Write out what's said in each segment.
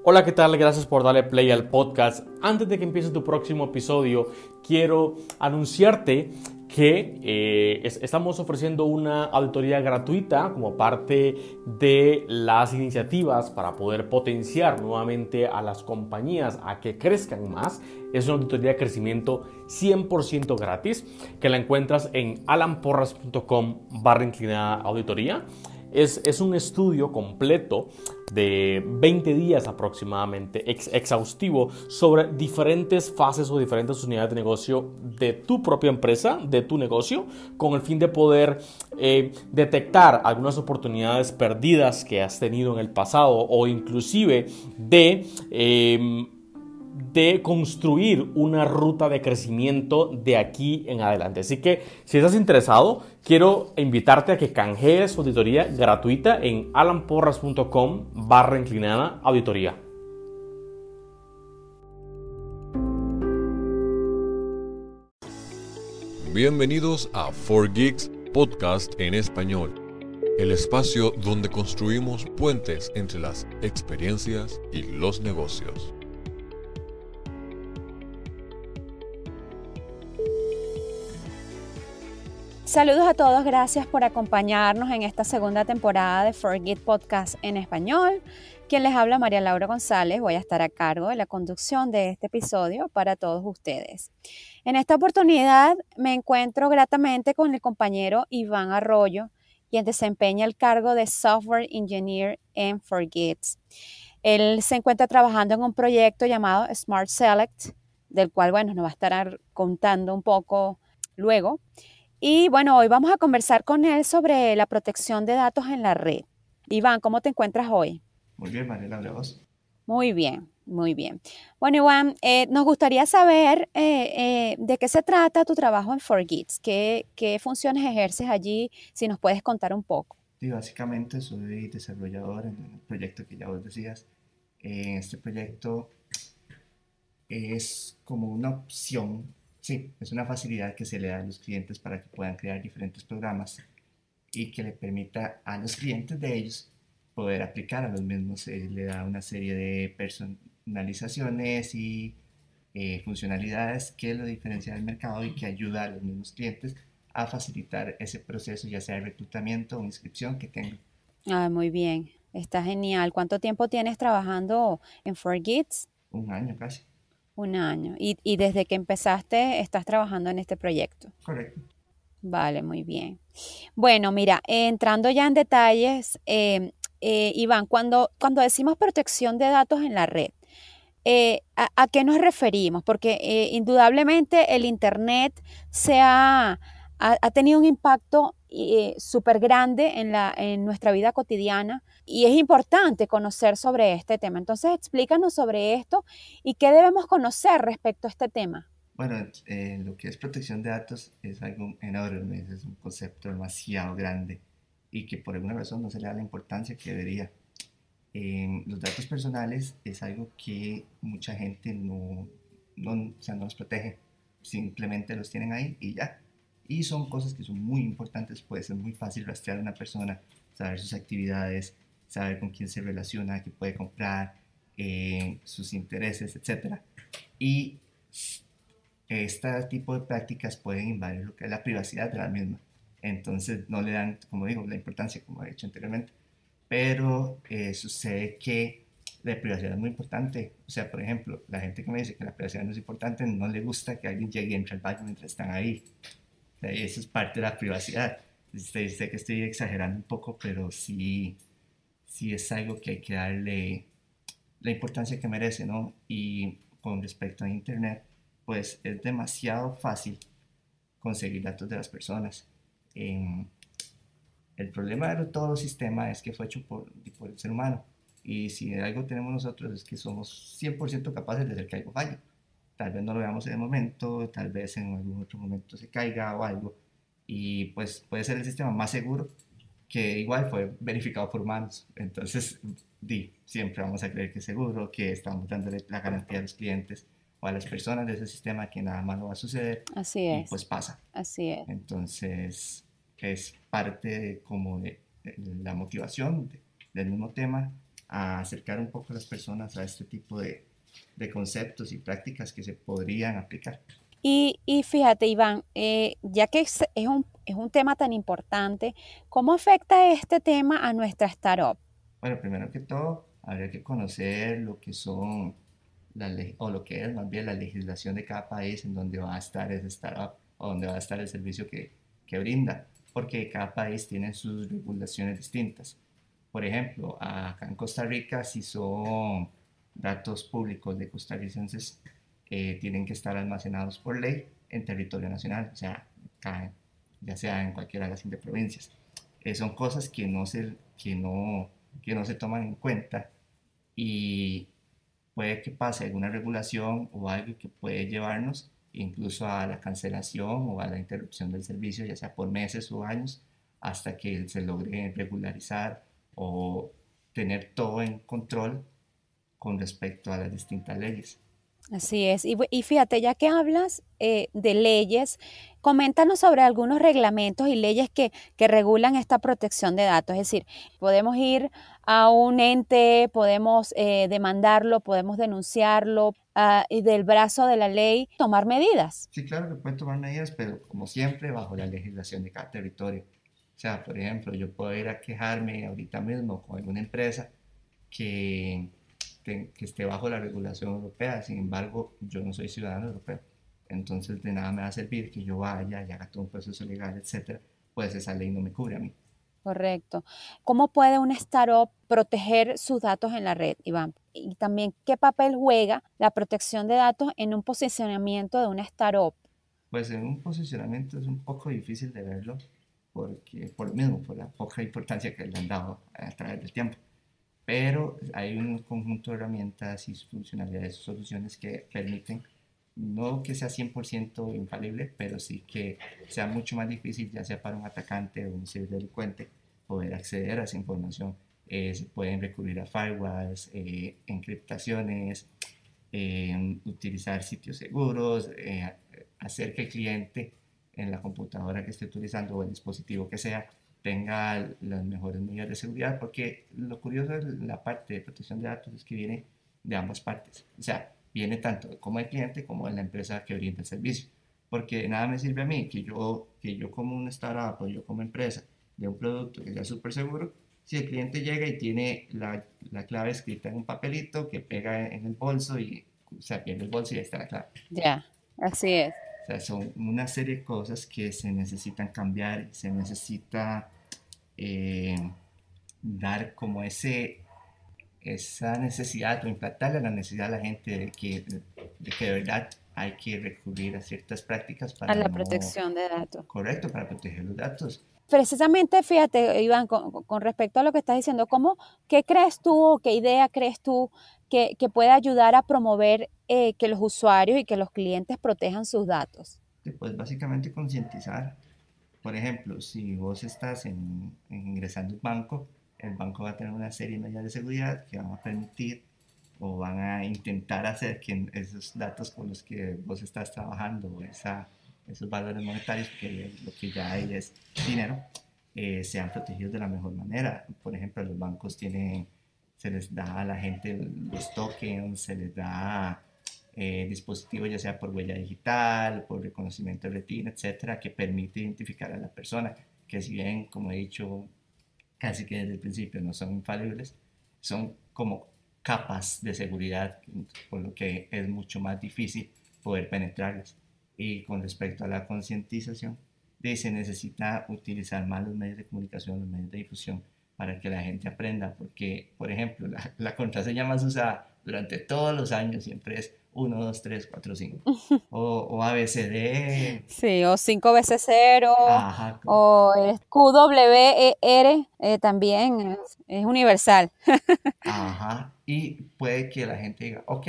Hola, ¿qué tal? Gracias por darle play al podcast. Antes de que empiece tu próximo episodio, quiero anunciarte que estamos ofreciendo una auditoría gratuita como parte de las iniciativas para poder potenciar nuevamente a las compañías a que crezcan más. Es una auditoría de crecimiento 100% gratis que la encuentras en alanporras.com/auditoría. Es un estudio completo de 20 días aproximadamente, exhaustivo, sobre diferentes fases o diferentes unidades de negocio de tu propia empresa, de tu negocio, con el fin de poder detectar algunas oportunidades perdidas que has tenido en el pasado o inclusive de construir una ruta de crecimiento de aquí en adelante. Así que si estás interesado, quiero invitarte a que canjees tu auditoría gratuita en alanporras.com/auditoría. Bienvenidos a 4Geeks Podcast en español, el espacio donde construimos puentes entre las experiencias y los negocios. Saludos a todos, gracias por acompañarnos en esta segunda temporada de 4Geeks Podcast en español. Quien les habla, María Laura González, voy a estar a cargo de la conducción de este episodio para todos ustedes. En esta oportunidad me encuentro gratamente con el compañero Iván Arroyo, quien desempeña el cargo de Software Engineer en 4Geeks. Él se encuentra trabajando en un proyecto llamado Smart Select, del cual, nos va a estar contando un poco luego. Y bueno, hoy vamos a conversar con él sobre la protección de datos en la red. Iván, ¿cómo te encuentras hoy? Muy bien, Mariela, ¿de vos? Muy bien, muy bien. Bueno, Iván, nos gustaría saber de qué se trata tu trabajo en 4Geeks. ¿Qué funciones ejerces allí? Si nos puedes contar un poco. Sí, básicamente soy desarrollador en el proyecto que ya vos decías. Este proyecto es como una opción, sí, es una facilidad que se le da a los clientes para que puedan crear diferentes programas y que le permita a los clientes de ellos poder aplicar a los mismos. Le da una serie de personalizaciones y funcionalidades que lo diferencia del mercado y que ayuda a los mismos clientes a facilitar ese proceso, ya sea de reclutamiento o inscripción que tengan. Ah, muy bien, está genial. ¿Cuánto tiempo tienes trabajando en 4Geeks? Un año casi. Un año. ¿Y desde que empezaste estás trabajando en este proyecto? Correcto. Vale, muy bien. Bueno, mira, entrando ya en detalles, Iván, cuando decimos protección de datos en la red, ¿a qué nos referimos? Porque indudablemente el Internet ha tenido un impacto súper grande en nuestra vida cotidiana y es importante conocer sobre este tema. Entonces, explícanos sobre esto y qué debemos conocer respecto a este tema. Bueno, lo que es protección de datos es algo enorme, es un concepto demasiado grande y que por alguna razón no se le da la importancia que debería. Los datos personales es algo que mucha gente o sea, no los protege, simplemente los tienen ahí y ya. Y son cosas que son muy importantes, puede ser muy fácil rastrear a una persona, saber sus actividades, saber con quién se relaciona, qué puede comprar, sus intereses, etc. Y este tipo de prácticas pueden invadir lo que es la privacidad de la misma. Entonces no le dan, como digo, la importancia, como he dicho anteriormente. Pero sucede que la privacidad es muy importante. O sea, por ejemplo, la gente que me dice que la privacidad no es importante, no le gusta que alguien llegue y entre al baño mientras están ahí. O sea, eso es parte de la privacidad. Sé que estoy exagerando un poco, pero sí es algo que hay que darle la importancia que merece, ¿no? Y con respecto a Internet, pues es demasiado fácil conseguir datos de las personas. El problema de todo el sistema es que fue hecho por el ser humano. Y si algo tenemos nosotros es que somos 100% capaces de hacer que algo falle. Tal vez no lo veamos en el momento, tal vez en algún otro momento se caiga o algo. Y pues puede ser el sistema más seguro que igual fue verificado por humanos. Entonces, siempre vamos a creer que es seguro, que estamos dándole la garantía a los clientes o a las personas de ese sistema que nada malo va a suceder. Así Y es. pues pasa. Así es. Entonces, es parte de la motivación del mismo tema a acercar un poco a las personas a este tipo de conceptos y prácticas que se podrían aplicar. Y fíjate, Iván, ya que es un tema tan importante, ¿cómo afecta este tema a nuestra startup? Bueno, primero que todo, habría que conocer lo que son, o lo que es más bien la legislación de cada país en donde va a estar ese startup o donde va a estar el servicio que brinda, porque cada país tiene sus regulaciones distintas. Por ejemplo, acá en Costa Rica, si son datos públicos de costarricenses, tienen que estar almacenados por ley en territorio nacional, o sea, ya sea en cualquiera de las 5 provincias. Son cosas que no se toman en cuenta y puede que pase alguna regulación o algo que puede llevarnos incluso a la cancelación o a la interrupción del servicio, ya sea por meses o años, hasta que se logre regularizar o tener todo en control con respecto a las distintas leyes. Así es. Y fíjate, ya que hablas de leyes, coméntanos sobre algunos reglamentos y leyes que regulan esta protección de datos. Es decir, podemos ir a un ente, podemos demandarlo, podemos denunciarlo y del brazo de la ley tomar medidas. Sí, claro que pueden tomar medidas, pero como siempre bajo la legislación de cada territorio. O sea, por ejemplo, yo puedo ir a quejarme ahorita mismo con alguna empresa que que esté bajo la regulación europea. Sin embargo, yo no soy ciudadano europeo. Entonces, de nada me va a servir que yo vaya y haga todo un proceso legal, etcétera. Pues esa ley no me cubre a mí. Correcto. ¿Cómo puede una startup proteger sus datos en la red, Iván? Y también, ¿qué papel juega la protección de datos en un posicionamiento de una startup? Pues en un posicionamiento es un poco difícil de verlo, porque por lo mismo, por la poca importancia que le han dado a través del tiempo. Pero hay un conjunto de herramientas y funcionalidades y soluciones que permiten, no que sea 100% infalible, pero sí que sea mucho más difícil, ya sea para un atacante o un ciberdelincuente, poder acceder a esa información. Se pueden recurrir a firewalls, encriptaciones, utilizar sitios seguros, hacer que el cliente en la computadora que esté utilizando o el dispositivo que sea tenga las mejores medidas de seguridad, porque lo curioso de la parte de protección de datos es que viene de ambas partes, o sea, viene tanto como el cliente como de la empresa que brinda el servicio, porque nada me sirve a mí que yo como una startup o yo como empresa de un producto que sea súper seguro, si el cliente llega y tiene la clave escrita en un papelito que pega en el bolso y se pierde el bolso y ahí está la clave. Ya, así es. O sea, son una serie de cosas que se necesitan cambiar, se necesita eh, dar como esa necesidad o implantarle la necesidad a la gente de que de verdad hay que recurrir a ciertas prácticas A para la no, protección de datos. correcto, para proteger los datos. Precisamente, fíjate, Iván, con respecto a lo que estás diciendo, ¿qué crees tú o qué idea crees tú que puede ayudar a promover que los usuarios y que los clientes protejan sus datos? Pues básicamente concientizar. Por ejemplo, si vos estás ingresando a un banco, el banco va a tener una serie de medidas de seguridad que van a permitir o van a intentar hacer que esos datos con los que vos estás trabajando, esos valores monetarios, que lo que ya hay es dinero, sean protegidos de la mejor manera. Por ejemplo, los bancos se les da a la gente los tokens, se les da dispositivos ya sea por huella digital, por reconocimiento de retina, etcétera, que permite identificar a la persona, que si bien, como he dicho, casi que desde el principio no son infalibles, son como capas de seguridad, por lo que es mucho más difícil poder penetrarlas. Y con respecto a la concientización, se necesita utilizar más los medios de comunicación, los medios de difusión, para que la gente aprenda, porque, por ejemplo, la contraseña más usada durante todos los años siempre es 1, 2, 3, 4, 5, o ABCD. Sí, o 5 veces 0, Ajá, o QWER, también es universal. ajá, y puede que la gente diga, ok,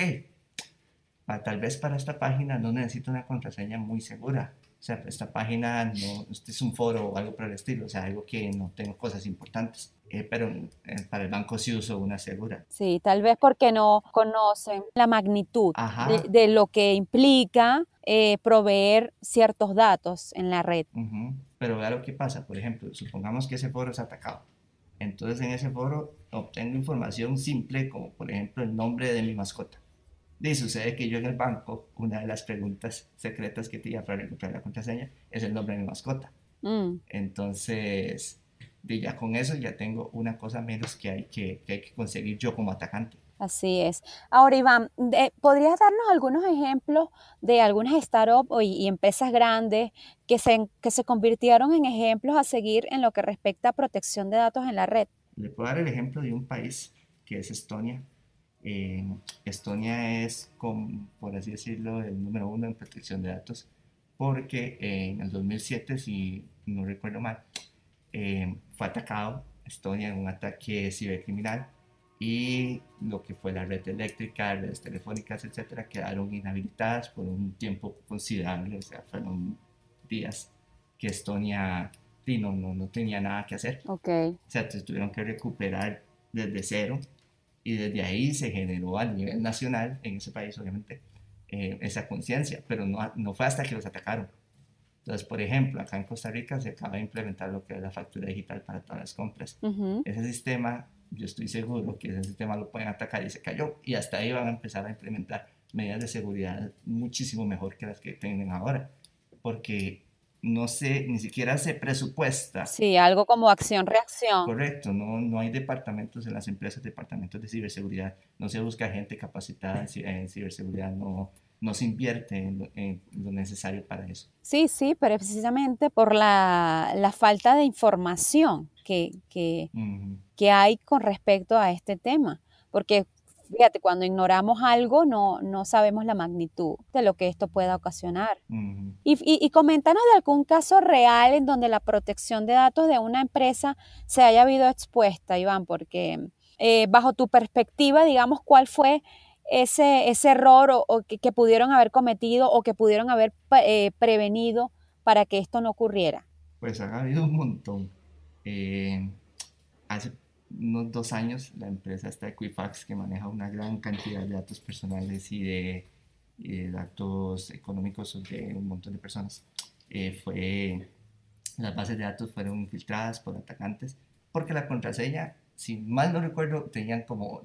tal vez para esta página no necesito una contraseña muy segura. O sea, esta página no, este es un foro o algo por el estilo, o sea, algo que no tengo cosas importantes. Pero para el banco sí uso una segura. Sí, tal vez porque no conocen la magnitud de lo que implica proveer ciertos datos en la red. Pero vea lo que pasa, por ejemplo, supongamos que ese foro es atacado. Entonces en ese foro obtengo información simple como por ejemplo el nombre de mi mascota. Y sucede que yo en el banco, una de las preguntas secretas que tenía para recuperar la contraseña es el nombre de mi mascota. Mm. Entonces, ya con eso ya tengo una cosa menos que hay que conseguir yo como atacante. Así es. Ahora, Iván, ¿podrías darnos algunos ejemplos de algunas startups y empresas grandes que se convirtieron en ejemplos a seguir en lo que respecta a protección de datos en la red? Le puedo dar el ejemplo de un país que es Estonia. Estonia es, por así decirlo, el número uno en protección de datos, porque en el 2007, si no recuerdo mal, fue atacado Estonia en un ataque cibercriminal y lo que fue la red eléctrica, redes telefónicas, etcétera, quedaron inhabilitadas por un tiempo considerable, o sea, fueron días que Estonia no tenía nada que hacer. Ok. O sea, tuvieron que recuperar desde cero y desde ahí se generó a nivel nacional, en ese país obviamente, esa conciencia, pero no fue hasta que los atacaron. Entonces, por ejemplo, acá en Costa Rica se acaba de implementar lo que es la factura digital para todas las compras. Ujú. Ese sistema, yo estoy seguro que ese sistema lo pueden atacar y se cayó, y hasta ahí van a empezar a implementar medidas de seguridad muchísimo mejor que las que tienen ahora, porque no sé, ni siquiera se presupuesta. Sí, algo como acción-reacción. Correcto, no hay departamentos en las empresas, departamentos de ciberseguridad, no se busca gente capacitada en ciberseguridad, no se invierte en lo necesario para eso. Sí, sí, pero precisamente por la falta de información Ujú, que hay con respecto a este tema. Porque, fíjate, cuando ignoramos algo no sabemos la magnitud de lo que esto pueda ocasionar. ujú. Y coméntanos de algún caso real en donde la protección de datos de una empresa se haya habido expuesta, Iván, porque bajo tu perspectiva, digamos, ¿cuál fue ese error o que pudieron haber cometido o que pudieron haber prevenido para que esto no ocurriera? Pues ha habido un montón. Eh, Hace unos 2 años la empresa está Equifax, que maneja una gran cantidad de datos personales y de datos económicos de un montón de personas. Las bases de datos fueron infiltradas por atacantes porque la contraseña, si mal no recuerdo, tenían como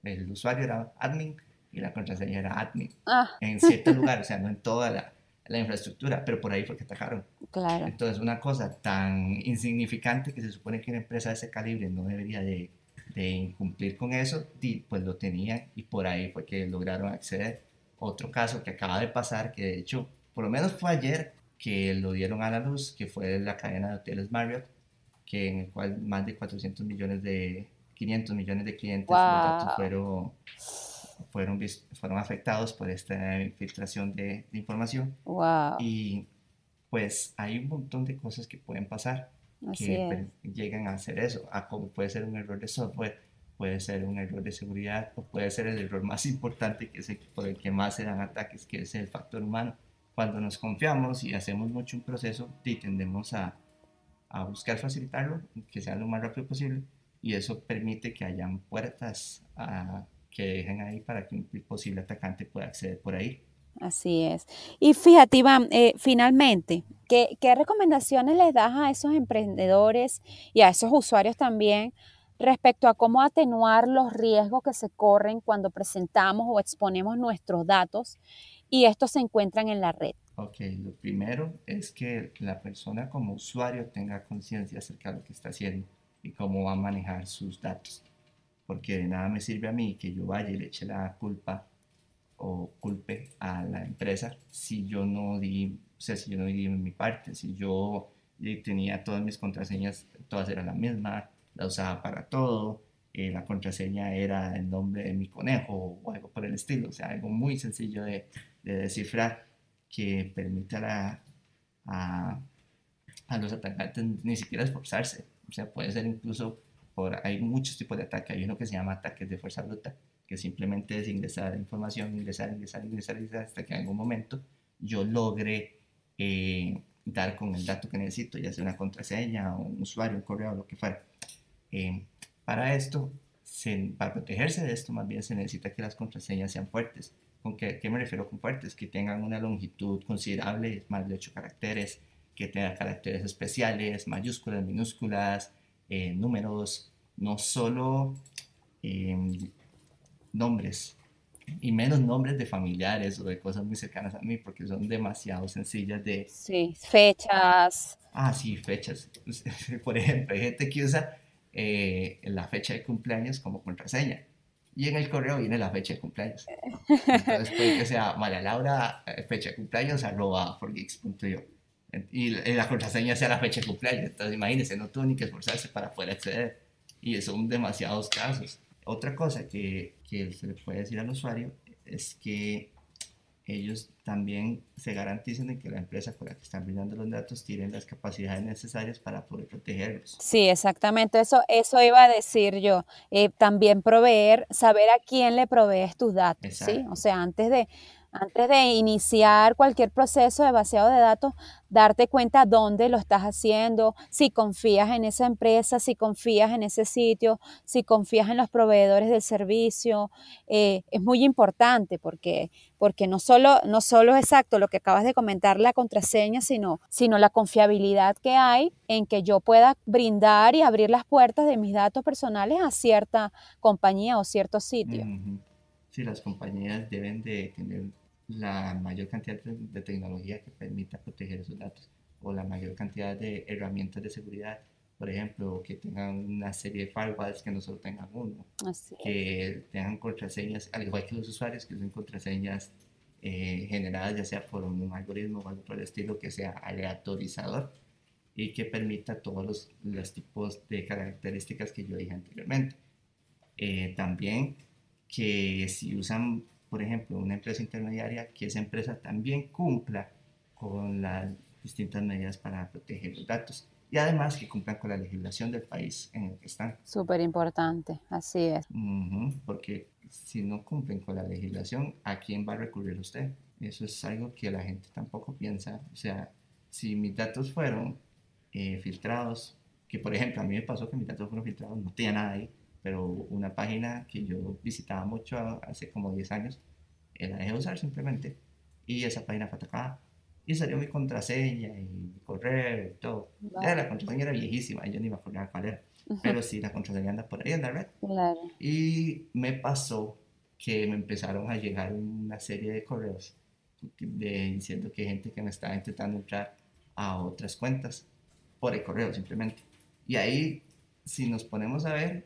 el usuario era admin y la contraseña era admin Ah, en cierto lugar, o sea, no en toda la infraestructura, pero por ahí fue que atacaron. claro. Entonces, una cosa tan insignificante que se supone que una empresa de ese calibre no debería de incumplir con eso, pues lo tenían y por ahí fue que lograron acceder. Otro caso que acaba de pasar, que de hecho, por lo menos fue ayer que lo dieron a la luz, que fue la cadena de hoteles Marriott, que en el cual más de 500 millones de clientes, los datos Wow, fueron afectados por esta infiltración de información. wow, Y pues hay un montón de cosas que pueden pasar así que es. llegan a hacer eso, como puede ser un error de software, puede ser un error de seguridad o puede ser el error más importante que es por el que más se dan ataques, que es el factor humano. Cuando nos confiamos y hacemos mucho un proceso, tendemos a buscar facilitarlo, que sea lo más rápido posible, y eso permite que hayan puertas que dejen ahí para que un posible atacante pueda acceder por ahí. Así es. Y fíjate, Iván, finalmente, ¿qué recomendaciones les das a esos emprendedores y a esos usuarios también respecto a cómo atenuar los riesgos que se corren cuando presentamos o exponemos nuestros datos y estos se encuentran en la red? Ok, lo primero es que la persona como usuario tenga conciencia acerca de lo que está haciendo y cómo va a manejar sus datos. Porque de nada me sirve a mí que yo vaya y le eche la culpa o culpe a la empresa si yo no di, o sea, si yo no di mi parte, si yo tenía todas mis contraseñas, todas eran la misma, la usaba para todo, la contraseña era el nombre de mi conejo o algo por el estilo, o sea, algo muy sencillo de descifrar que permite a, a los atacantes ni siquiera esforzarse, o sea, puede ser incluso hay muchos tipos de ataque, hay uno que se llama ataques de fuerza bruta, que simplemente es ingresar información, ingresar, hasta que en algún momento yo logre dar con el dato que necesito, ya sea una contraseña o un usuario, un correo, lo que fuera. Eh, para esto, para protegerse de esto, más bien se necesita que las contraseñas sean fuertes. ¿Con qué me refiero con fuertes? Que tengan una longitud considerable, más de 8 caracteres, que tengan caracteres especiales, mayúsculas, minúsculas, números, no solo nombres, y menos nombres de familiares o de cosas muy cercanas a mí, porque son demasiado sencillas de... Sí, fechas. Ah, sí, fechas. Por ejemplo, hay gente que usa la fecha de cumpleaños como contraseña. Y en el correo viene la fecha de cumpleaños. Entonces puede que sea María Laura, fecha de cumpleaños, @forgeeks.io. Y la contraseña sea la fecha de cumpleaños. Entonces imagínense, no tuvo ni que esforzarse para poder acceder. Y son demasiados casos. Otra cosa que se le puede decir al usuario es que ellos también se garanticen de que la empresa con la que están brindando los datos tiene las capacidades necesarias para poder protegerlos. Sí, exactamente, eso iba a decir yo. También proveer, saber a quién le provees tus datos, ¿sí? Exacto. O sea, antes de iniciar cualquier proceso de vaciado de datos, darte cuenta dónde lo estás haciendo, si confías en esa empresa, si confías en ese sitio, si confías en los proveedores del servicio. Es muy importante porque no solo es exacto lo que acabas de comentar, la contraseña, sino la confiabilidad que hay en que yo pueda brindar y abrir las puertas de mis datos personales a cierta compañía o cierto sitio. Sí, las compañías deben de tener la mayor cantidad de tecnología que permita proteger esos datos o la mayor cantidad de herramientas de seguridad. Por ejemplo, que tengan una serie de firewalls que no solo tengan uno, que tengan contraseñas, al igual que los usuarios, que usen contraseñas generadas ya sea por un algoritmo o algo por el estilo, que sea aleatorizador y que permita todos los tipos de características que yo dije anteriormente. También que si usan, por ejemplo, una empresa intermediaria, que esa empresa también cumpla con las distintas medidas para proteger los datos. Y además que cumplan con la legislación del país en el que están. Súper importante, así es. Porque si no cumplen con la legislación, ¿a quién va a recurrir usted? Eso es algo que la gente tampoco piensa. O sea, si mis datos fueron filtrados, que por ejemplo a mí me pasó que mis datos fueron filtrados, no tenía nada ahí, pero una página que yo visitaba mucho hace como 10 años, la dejé de usar simplemente, y esa página fue atacada. Y salió mi contraseña y mi correo y todo. Vale. La contraseña era viejísima, yo ni me acordaba cuál era. Pero sí, la contraseña anda por ahí en la red. Claro. Y me pasó que me empezaron a llegar una serie de correos diciendo que hay gente que me estaba intentando entrar a otras cuentas por el correo simplemente. Y ahí, si nos ponemos a ver,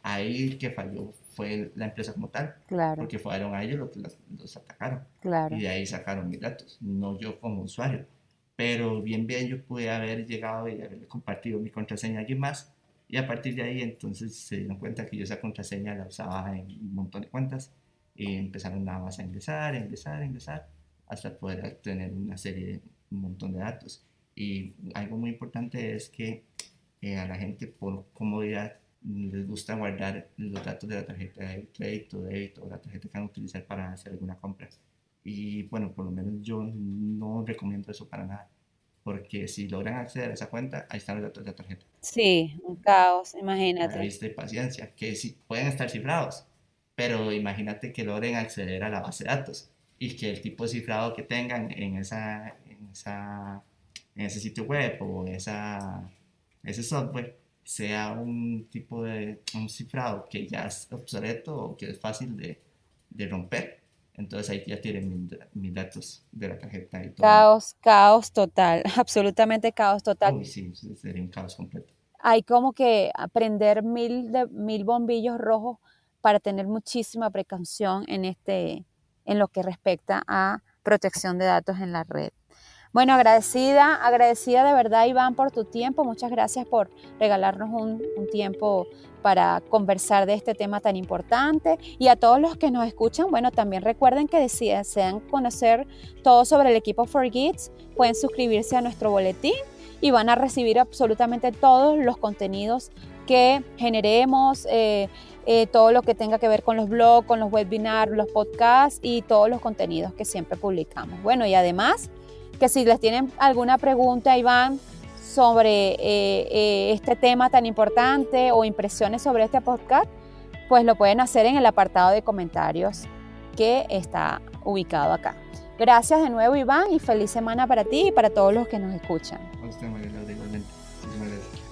ahí el que falló fue la empresa como tal, Claro. porque fueron a ellos los que los atacaron. Claro. Y de ahí sacaron mis datos, no yo como usuario. Pero bien yo pude haber llegado y haberle compartido mi contraseña a alguien más, y a partir de ahí entonces se dieron cuenta que yo esa contraseña la usaba en un montón de cuentas, y empezaron nada más a ingresar, hasta poder tener una serie, un montón de datos. Y algo muy importante es que a la gente por comodidad les gusta guardar los datos de la tarjeta de crédito, débito o la tarjeta que van a utilizar para hacer alguna compra. Y bueno, por lo menos yo no recomiendo eso para nada, porque si logran acceder a esa cuenta, ahí están los datos de la tarjeta. Sí, un caos, imagínate. Viste, paciencia, que sí pueden estar cifrados, pero imagínate que logren acceder a la base de datos y que el tipo de cifrado que tengan en ese sitio web o ese software sea un tipo de un cifrado que ya es obsoleto o que es fácil de romper. Entonces ahí ya tienen mis datos de la tarjeta y todo. Caos total, absolutamente caos total. Uy, sí, sería un caos completo. Hay como que prender mil bombillos rojos para tener muchísima precaución en lo que respecta a protección de datos en la red. Bueno, agradecida de verdad, Iván, por tu tiempo. Muchas gracias por regalarnos un tiempo para conversar de este tema tan importante. Y a todos los que nos escuchan, bueno, también recuerden que si desean conocer todo sobre el equipo Forgeeks, pueden suscribirse a nuestro boletín y van a recibir absolutamente todos los contenidos que generemos, todo lo que tenga que ver con los blogs, con los webinars, los podcasts y todos los contenidos que siempre publicamos. Bueno, y además, que si les tienen alguna pregunta, Iván, sobre este tema tan importante o impresiones sobre este podcast, pues lo pueden hacer en el apartado de comentarios que está ubicado acá. Gracias de nuevo, Iván, y feliz semana para ti y para todos los que nos escuchan. A usted, María Laura, igualmente. Muchísimas gracias.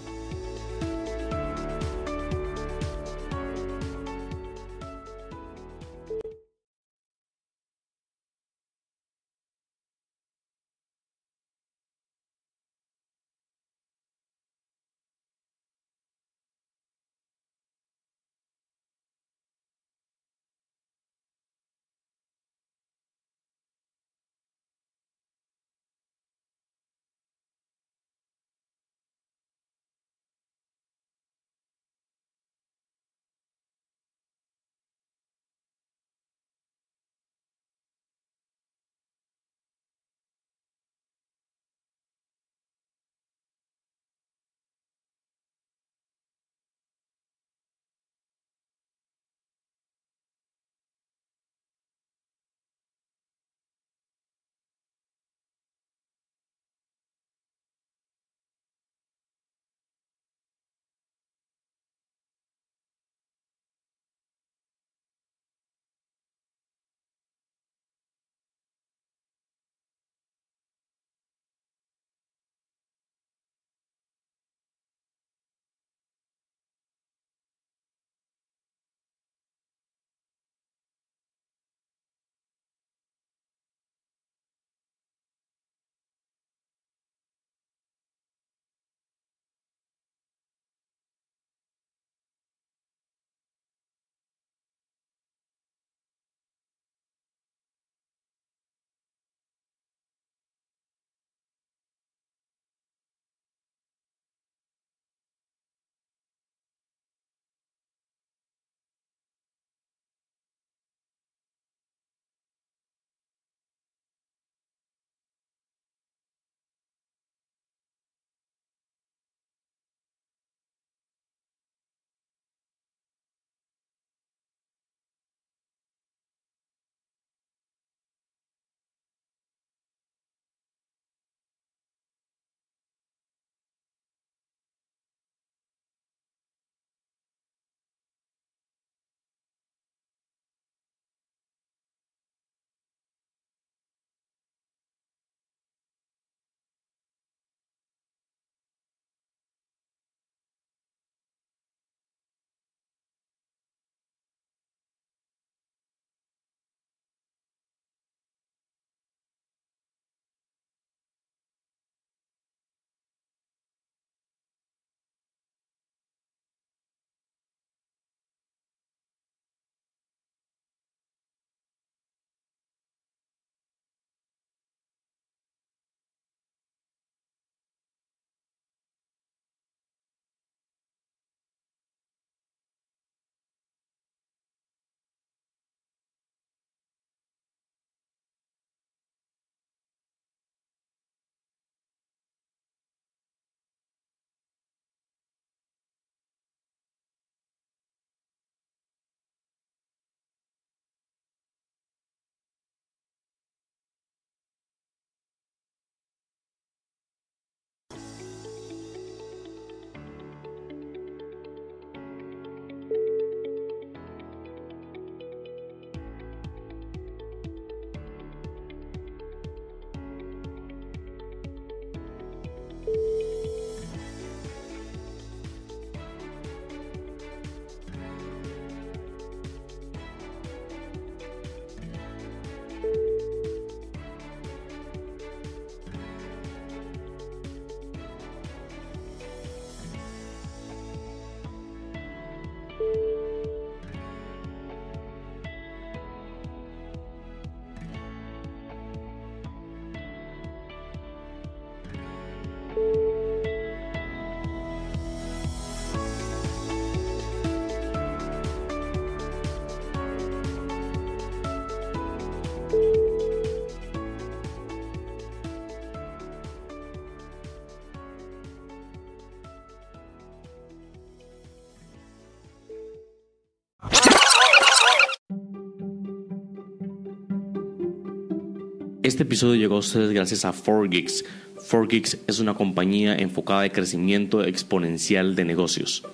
Este episodio llegó a ustedes gracias a 4Geeks. 4Geeks es una compañía enfocada en crecimiento exponencial de negocios.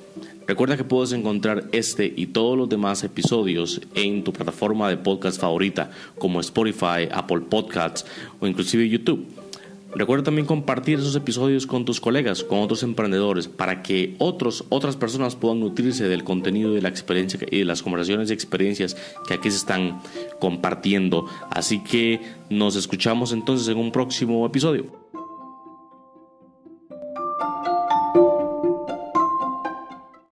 Recuerda que puedes encontrar este y todos los demás episodios en tu plataforma de podcast favorita como Spotify, Apple Podcasts o inclusive YouTube. Recuerda también compartir esos episodios con tus colegas, con otros emprendedores, para que otras personas puedan nutrirse del contenido de la experiencia y de las conversaciones y experiencias que aquí se están compartiendo. Así que nos escuchamos entonces en un próximo episodio.